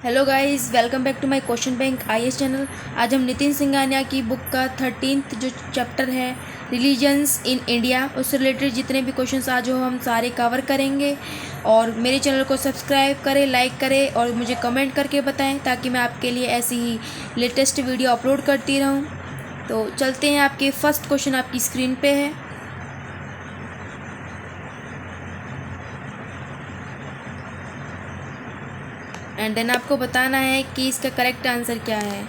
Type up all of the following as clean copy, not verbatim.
Hello guys, welcome back to my question bank IAS channel. आज हम नितिन सिंघानिया की book का 13th जो चैप्टर है रिलीजन्स इन इंडिया, उससे रिलेटेड जितने भी क्वेश्चंस आज हो हम सारे कवर करेंगे। और मेरे चैनल को सब्सक्राइब करें, लाइक करें और मुझे कमेंट करके बताएं ताकि मैं आपके लिए ऐसी ही लेटेस्ट वीडियो अपलोड करती रहूँ। तो चलते हैं, आपके फर्स्ट क्वेश्चन आपकी स्क्रीन पर है। एंड देन आपको बताना है कि इसका करेक्ट आंसर क्या है।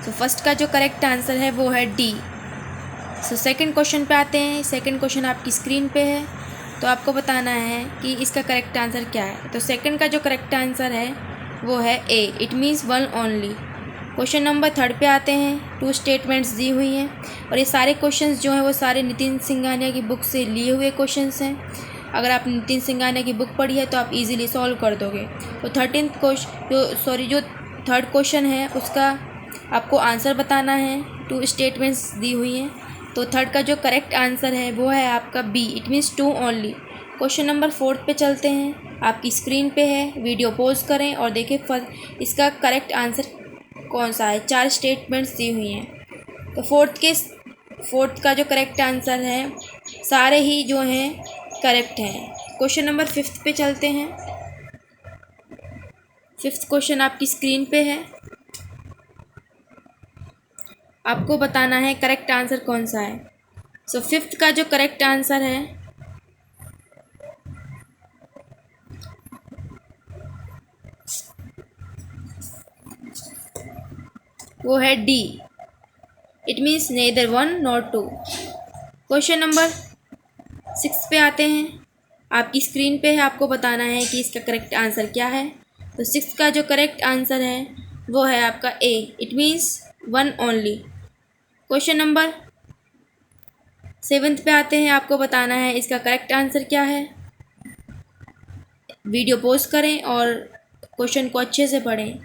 तो फर्स्ट का जो करेक्ट आंसर है वो है डी। सो सेकंड क्वेश्चन पे आते हैं। सेकंड क्वेश्चन आपकी स्क्रीन पे है, तो आपको बताना है कि इसका करेक्ट आंसर क्या है। तो सेकंड का जो करेक्ट आंसर है वो है A, it means one only. Question number third पे आते हैं। टू स्टेटमेंट्स दी हुई हैं और ये सारे क्वेश्चंस जो हैं वो सारे नितिन सिंघानिया की बुक से लिए हुए क्वेश्चंस हैं। अगर आप नितिन सिंघानिया की बुक पढ़ी है तो आप इजीली सॉल्व कर दोगे। तो जो थर्ड क्वेश्चन है उसका आपको आंसर बताना है। टू स्टेटमेंट्स दी हुई हैं, तो थर्ड का जो करेक्ट आंसर है वो है आपका B, it means two only. Question number fourth पे चलते हैं। आपकी स्क्रीन पे है, वीडियो पॉज करें और देखें इसका करेक्ट आंसर कौन सा है। चार स्टेटमेंट्स दी हुई हैं, तो फोर्थ का जो करेक्ट आंसर है सारे ही जो हैं करेक्ट हैं। क्वेश्चन नंबर फिफ्थ पे चलते हैं। फिफ्थ क्वेश्चन आपकी स्क्रीन पे है, आपको बताना है करेक्ट आंसर कौन सा है। सो फिफ्थ का जो करेक्ट आंसर है वो है D, it means neither one nor two. Question number six पे आते हैं। आपकी स्क्रीन पे है, आपको बताना है कि इसका करेक्ट आंसर क्या है। तो सिक्स का जो करेक्ट आंसर है वो है आपका A, it means one only. Question number seventh पे आते हैं। आपको बताना है इसका करेक्ट आंसर क्या है। वीडियो पॉज करें और क्वेश्चन को अच्छे से पढ़ें।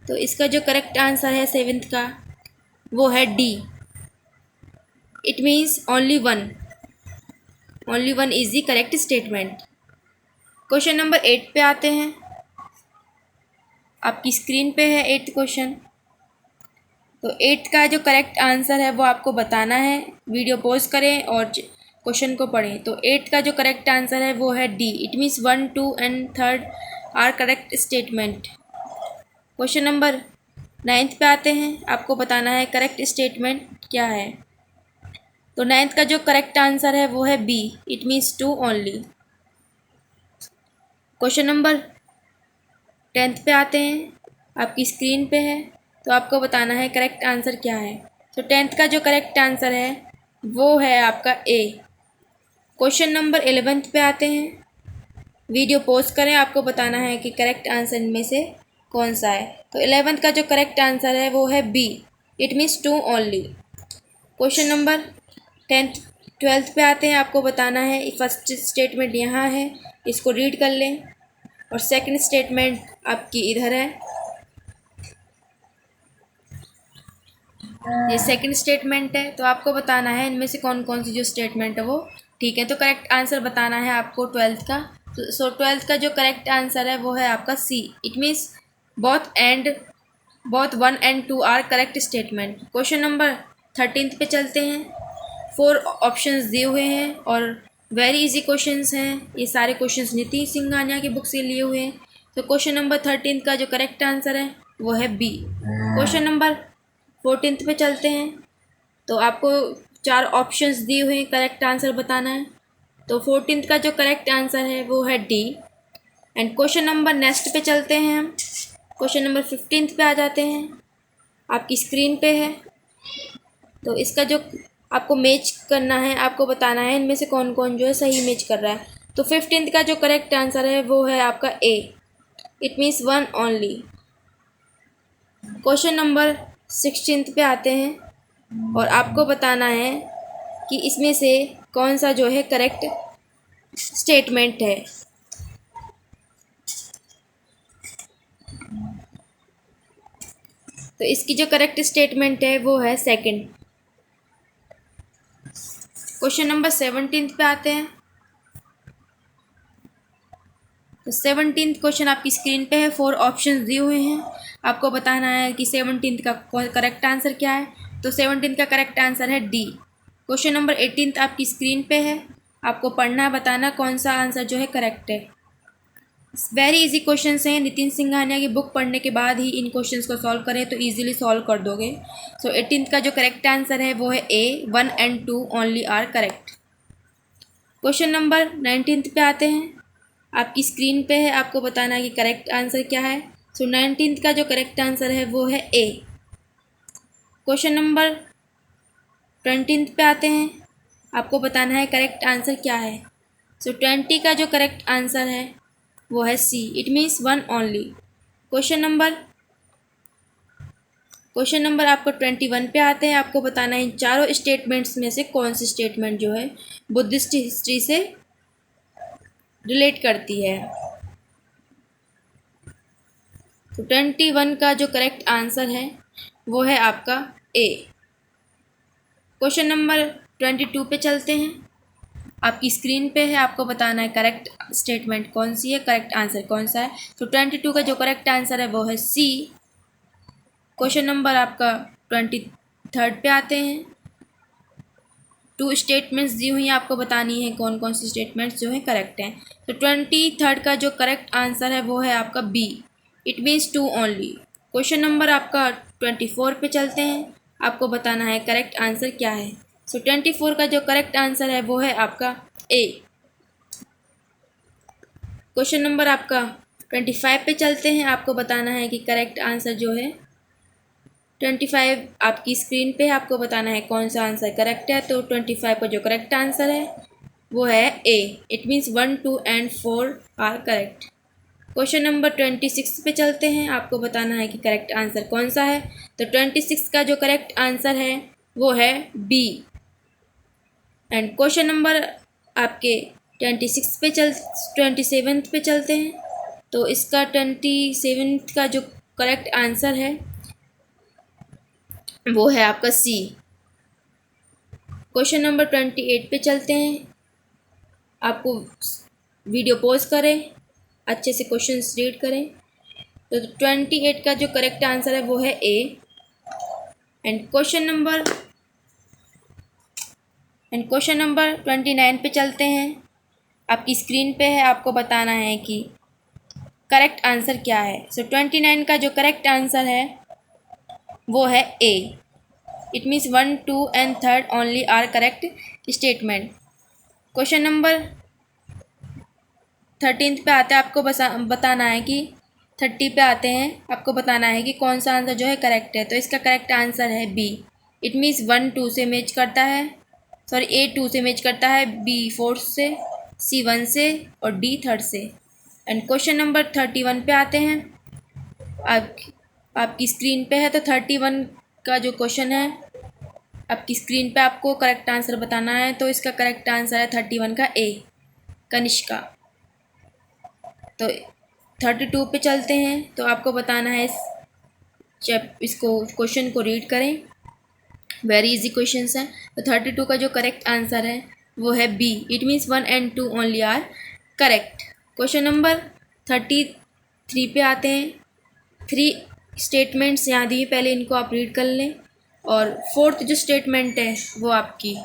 तो इसका जो करेक्ट आंसर है सेवन्थ का वो है D, it means only one. Only one is the correct statement. Question number eight पे आते हैं। आपकी स्क्रीन पे है एट्थ क्वेश्चन। तो एट्थ का जो करेक्ट आंसर है वो आपको बताना है। वीडियो पॉज करें और क्वेश्चन को पढ़ें। तो एट्थ का जो करेक्ट आंसर है वो है D, it means one, two and third are correct statement. Question number ninth पे आते हैं। आपको बताना है करेक्ट स्टेटमेंट क्या है। तो नाइन्थ का जो करेक्ट आंसर है वो है B, it means two only. Question number tenth पे आते हैं। आपकी स्क्रीन पे है, तो आपको बताना है करेक्ट आंसर क्या है। तो टेंथ का जो करेक्ट आंसर है वो है आपका ए। क्वेश्चन नंबर 11th पे आते हैं। वीडियो पॉज करें, आपको बताना है कि करेक्ट आंसर इनमें से कौन सा है। तो 11th का जो करेक्ट आंसर है वो है B, it means two only. Question number 12th पे आते हैं। आपको बताना है फर्स्ट स्टेटमेंट यहाँ है, इसको रीड कर लें और सेकंड स्टेटमेंट आपकी इधर है। ये सेकंड स्टेटमेंट है, तो आपको बताना है इनमें से कौन कौन सी जो स्टेटमेंट है वो ठीक है। तो करेक्ट आंसर बताना है आपको 12th का। सो 12th का जो करेक्ट आंसर है वो है आपका C, it means both one and two are correct statement. Question number 13th पे चलते हैं। 4 ऑप्शंस दिए हुए हैं और वेरी इजी क्वेश्चंस हैं। ये सारे क्वेश्चंस नितिन सिंघानिया की बुक से लिए हुए हैं। तो क्वेश्चन नंबर 13th का जो करेक्ट आंसर है वो है बी। क्वेश्चन नंबर 14th पे चलते हैं। तो आपको 4 ऑप्शंस दिए हुए हैं, करेक्ट आंसर बताना है। तो 14th का जो करेक्ट आंसर है वो है D. And question number next पे चलते हैं हम। क्वेश्चन नंबर 15th पे आ जाते हैं। आपकी स्क्रीन पे है, तो इसका जो आपको मैच करना है, आपको बताना है इनमें से कौन कौन जो है सही मैच कर रहा है। तो 15th का जो करेक्ट आंसर है वो है आपका A, it means one only. Question number 16th पे आते हैं और आपको बताना है कि इसमें से कौन सा जो है करेक्ट स्टेटमेंट है। तो इसकी जो करेक्ट स्टेटमेंट है वो है सेकंड। क्वेश्चन नंबर 17th पे आते हैं। तो 17th क्वेश्चन आपकी स्क्रीन पे है। 4 ऑप्शंस दिए हुए हैं, आपको बताना है कि 17th का करेक्ट आंसर क्या है। तो 17th का करेक्ट आंसर है डी। क्वेश्चन नंबर 18th आपकी स्क्रीन पे है, आपको पढ़ना है, बताना कौन सा आंसर जो है करेक्ट है। वेरी इजी क्वेश्चंस हैं, नितिन सिंघानिया की बुक पढ़ने के बाद ही इन क्वेश्चंस को सॉल्व करें तो इजीली सॉल्व कर दोगे। सो 18th का जो करेक्ट आंसर है वो है A. 1 and 2 only are correct. Question number 19th पे आते हैं, आपकी स्क्रीन पे है, आपको बताना है कि करेक्ट आंसर क्या है। सो 19th का जो करेक्ट आंसर है वो है ए। क्वेश्चन नंबर 20th पे आते हैं, आपको बताना है करेक्ट आंसर क्या है। सो 20 का जो करेक्ट आंसर है वो है C, it means 1 only. Question number आपको 21 पे आते हैं, आपको बताना है इन चारों स्टेटमेंट्स में से कौन सी स्टेटमेंट जो है बुद्धिस्ट हिस्ट्री से रिलेट करती है। तो 21 का जो करेक्ट आंसर है वो है आपका ए। क्वेश्चन नंबर 22 पे चलते हैं, आपकी स्क्रीन पे है, आपको बताना है करेक्ट स्टेटमेंट कौन सी है, करेक्ट आंसर कौन सा है। तो 22 का जो करेक्ट आंसर है वो है सी। क्वेश्चन नंबर आपका 23rd पे आते हैं, 2 स्टेटमेंट्स दी हुई हैं, आपको बतानी है कौन कौन सी स्टेटमेंट्स जो है करेक्ट हैं। तो 23rd का जो करेक्ट आंसर है वो है आपका B, it means 2 only. Question number आपका 24 पे चलते हैं, आपको बताना है करेक्ट आंसर क्या है। सो 24 का जो करेक्ट आंसर है वो है आपका ए। क्वेश्चन नंबर आपका 25 पे चलते हैं, आपको बताना है कि करेक्ट आंसर जो है 25 आपकी स्क्रीन पे है, आपको बताना है कौन सा आंसर करेक्ट है। तो 25 का जो करेक्ट आंसर है वो है A, it means 1, 2 and 4 are correct. Question number 26 पे चलते हैं, आपको बताना है कि करेक्ट आंसर कौन सा है। तो 26 का जो करेक्ट आंसर है वो है बी। एंड क्वेश्चन नंबर आपके 27 पे चलते हैं, तो इसका 27 का जो करेक्ट आंसर है वो है आपका सी। क्वेश्चन नंबर 28 पे चलते हैं, आपको वीडियो पॉज करें, अच्छे से क्वेश्चंस रीड करें। तो 28 का जो करेक्ट आंसर है वो है ए। एंड क्वेश्चन नंबर 29 पे चलते हैं, आपकी स्क्रीन पे है, आपको बताना है कि करेक्ट आंसर क्या है। सो 29 का जो करेक्ट आंसर है वो है A, it means 1, 2 and 3 only are correct statement. Question number 13 पे आते हैं, आपको बताना है कि 30 पे आते हैं, आपको बताना है कि कौन सा आंसर जो है करेक्ट है। तो इसका करेक्ट आंसर है बी, इट मीन्स 1 2 से मैच करता है, सॉरी ए 2 से मैच करता है, बी 4 से, सी 1 से और डी 3rd से। एंड क्वेश्चन नंबर 31 पे आते हैं, आपकी स्क्रीन पे है। तो 31 का जो क्वेश्चन है आपकी स्क्रीन पे, आपको करेक्ट आंसर बताना है। तो इसका करेक्ट आंसर है 31 का ए, कनिष्का। तो 32 पे चलते हैं, तो आपको बताना है इसको क्वेश्चन को रीड करें, वेरी इजी क्वेश्चंस हैं। तो 32 का जो करेक्ट आंसर है वो है B, it means 1 and 2 only are correct. Question number 33 पे आते हैं, 3 स्टेटमेंट्स यहाँ दी, पहले इनको आप रीड कर लें। और 4th जो स्टेटमेंट है वो आपकी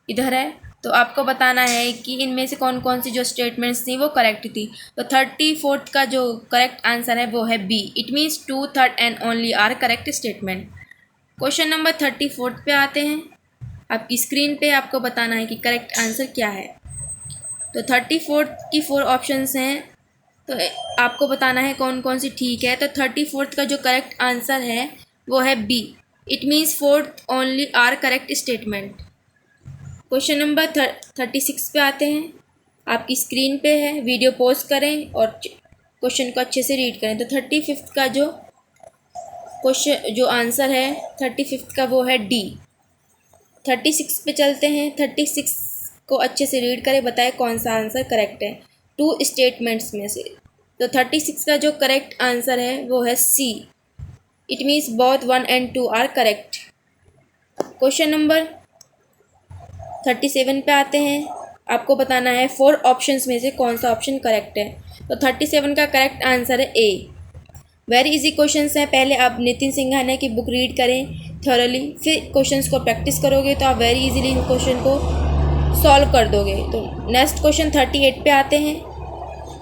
इधर है, तो आपको बताना है कि इनमें से कौन कौन सी जो स्टेटमेंट्स थी वो करेक्ट थी। तो 34th का जो करेक्ट आंसर है वो है B, it means 2, 3rd and only are correct statement. Question number 34 पे आते हैं, आपकी स्क्रीन पे आपको बताना है कि करेक्ट आंसर क्या है। तो 34 की 4 ऑप्शंस हैं, तो आपको बताना है कौन कौन सी ठीक है। तो 34th का जो करेक्ट आंसर है वो है B, it means 4th only are correct statement. Question number 36 पे आते हैं, आपकी स्क्रीन पे है, वीडियो पॉज करें और क्वेश्चन को अच्छे से रीड करें। तो 35th का जो क्वेश्चन जो आंसर है 35th का वो है डी। 36 पे चलते हैं, 36 को अच्छे से रीड करें, बताएं कौन सा आंसर करेक्ट है 2 स्टेटमेंट्स में से। तो 36 का जो करेक्ट आंसर है वो है C, it means both 1 and 2 are correct. Question number 37 पे आते हैं, आपको बताना है 4 ऑप्शंस में से कौन सा ऑप्शन करेक्ट है। तो 37 का करेक्ट आंसर है ए। वेरी इजी क्वेश्चंस हैं, पहले आप नितिन सिंघानिया की बुक रीड करें थॉरली, फिर क्वेश्चंस को प्रैक्टिस करोगे तो आप वेरी इजीली इन क्वेश्चन को सॉल्व कर दोगे। तो नेक्स्ट क्वेश्चन 38 पे आते हैं।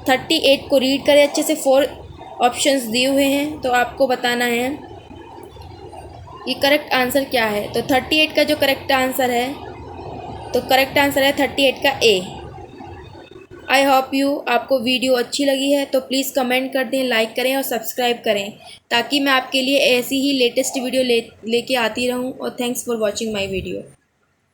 38 को रीड करें अच्छे से, 4 ऑप्शंस दिए हुए हैं, तो आपको बताना है ये करेक्ट आंसर क्या है। तो 38 का जो करेक्ट आंसर है, तो करेक्ट आंसर है 38 का ए। आई होप यू आपको वीडियो अच्छी लगी है तो प्लीज़ कमेंट कर दें, लाइक करें और सब्सक्राइब करें, ताकि मैं आपके लिए ऐसी ही लेटेस्ट वीडियो लेके आती रहूं। और thanks for watching my video.